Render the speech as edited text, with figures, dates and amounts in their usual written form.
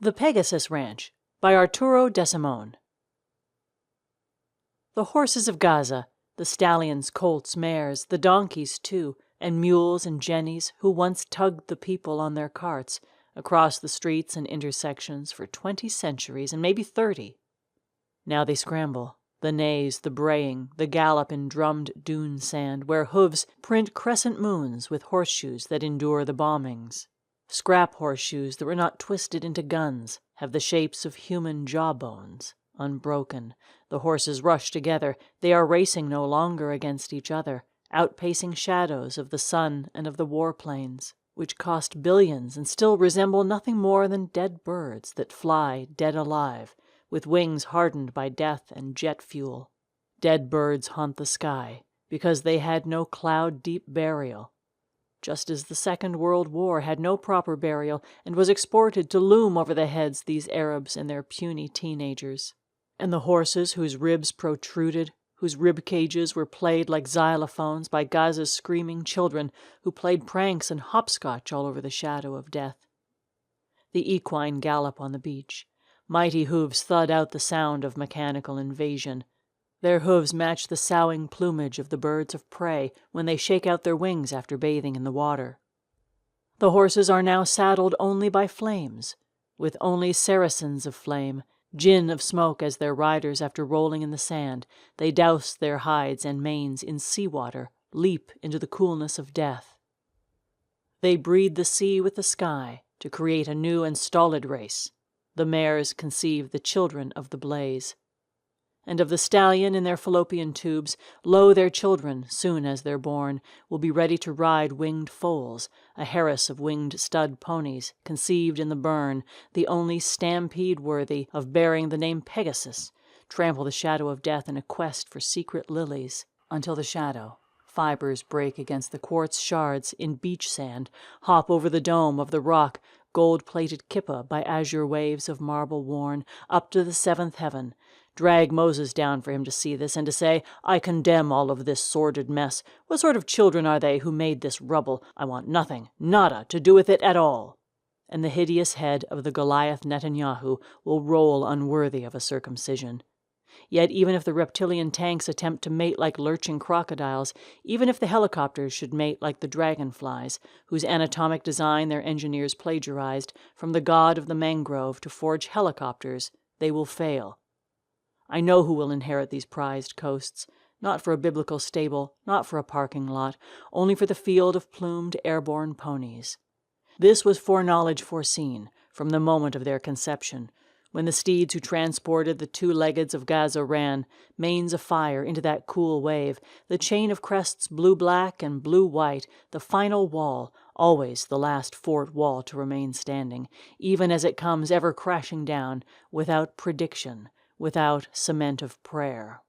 The Pegasus Ranch by Arturo Desimone. The horses of Gaza, the stallions, colts, mares, the donkeys too, and mules and jennies who once tugged the people on their carts across the streets and intersections for 20 centuries and maybe 30. Now they scramble, the neighs, the braying, the gallop in drummed dune-sand where hooves print crescent moons with horseshoes that endure the bombings. Scrap horseshoes that were not twisted into guns have the shapes of human jawbones, unbroken. The horses rush together. They are racing no longer against each other, outpacing shadows of the sun and of the warplanes, which cost billions and still resemble nothing more than dead birds that fly dead alive, with wings hardened by death and jet fuel. Dead birds haunt the sky because they had no cloud-deep burial, just as the Second World War had no proper burial and was exported to loom over the heads these Arabs and their puny teenagers. And the horses whose ribs protruded, whose rib cages were played like xylophones by Gaza's screaming children who played pranks and hopscotch all over the shadow of death. The equine gallop on the beach. Mighty hooves thud out the sound of mechanical invasion. Their hooves match the soughing plumage of the birds of prey when they shake out their wings after bathing in the water. The horses are now saddled only by flames, with only Saracens of flame, gin of smoke as their riders after rolling in the sand. They douse their hides and manes in sea-water, leap into the coolness of death. They breed the sea with the sky to create a new and stolid race. The mares conceive the children of the blaze. And of the stallion in their fallopian tubes, lo, their children, soon as they're born, will be ready to ride winged foals, a harass of winged stud ponies, conceived in the burn, the only stampede worthy of bearing the name Pegasus, trample the shadow of death in a quest for secret lilies, until the shadow, fibers break against the quartz shards in beach sand, hop over the dome of the rock, gold-plated kippa by azure waves of marble worn, up to the seventh heaven, drag Moses down for him to see this and to say, I condemn all of this sordid mess. What sort of children are they who made this rubble? I want nothing, nada, to do with it at all. And the hideous head of the Goliath Netanyahu will roll unworthy of a circumcision. Yet even if the reptilian tanks attempt to mate like lurching crocodiles, even if the helicopters should mate like the dragonflies, whose anatomic design their engineers plagiarized from the god of the mangrove to forge helicopters, they will fail. I know who will inherit these prized coasts, not for a biblical stable, not for a parking lot, only for the field of plumed airborne ponies. This was foreknowledge foreseen from the moment of their conception, when the steeds who transported the two-leggeds of Gaza ran, manes afire, into that cool wave, the chain of crests blue-black and blue-white, the final wall, always the last fort wall to remain standing, even as it comes ever crashing down, without prediction, without cement of prayer.